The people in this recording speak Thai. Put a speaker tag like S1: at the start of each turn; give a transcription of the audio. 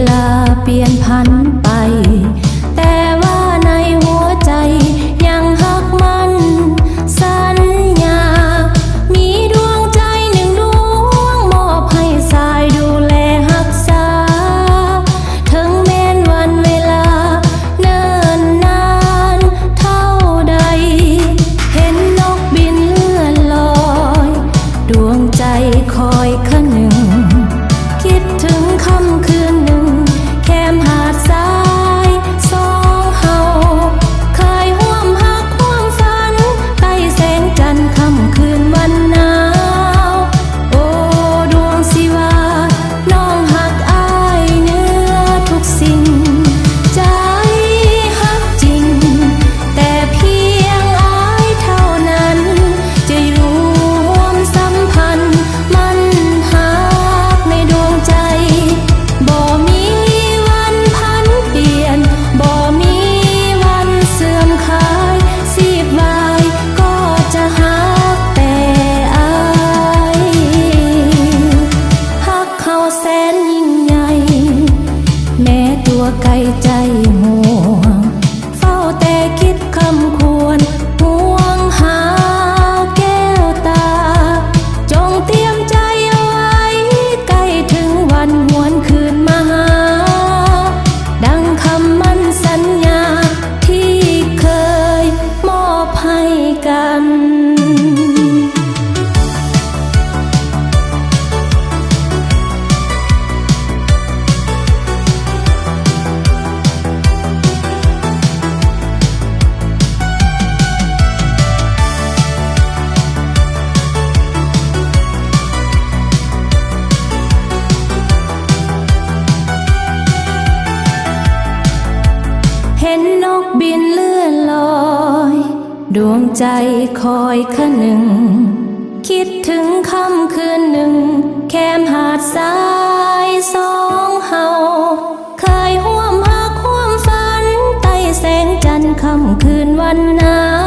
S1: ลาเปลี่ยนพันไปแต่ว่าในหัวใจยังฮักมันสัญญามีดวงใจหนึ่งดวงมอบให้สายดูแลรักษาถึงแม้นวันเวลาเนิ่นนานเท่าใดเห็นนกบินเลื่อนลอยดวงใจคอยคะนึงคิดถึงค่ำคืนหนึ่งแคมหาดทรายสองเฮาเคยร่วมหักร่วมฝันใต้แสงจันทร์ค่ำคืนวันหนาวโอ้ดวงสิว่าน้องหักอายเหนือทุกสิ่งใจหักจริงแต่เพียงอายเท่านั้นจะอยู่ร่วมสัมพันธ์มันหักในดวงใจบ่มีวันพันเปลี่ยนบ่มีวันเสื่อมคลายสีบวายก็จะหักแต่อายหักเขาแสนยิ่งใหญ่แม้ตัวไกลใจห่วงเฝ้าแต่คิดคำควรห่วงหาแก้วตาจงเตรียมใจเอาไว้ใกล้ถึงวันหวนคืนมาหาดังคำมั่นสัญญาที่เคยมอบให้กัน เห็นนกบินเลื่อนลอยดวงใจคอยคะนึงคิดถึงค่ำคืนหนึ่งแคมหาดทรายสองเฮาเคยร่วมหักร่วมฝันใต้แสงจันทร์ค่ำคืนวันหนาว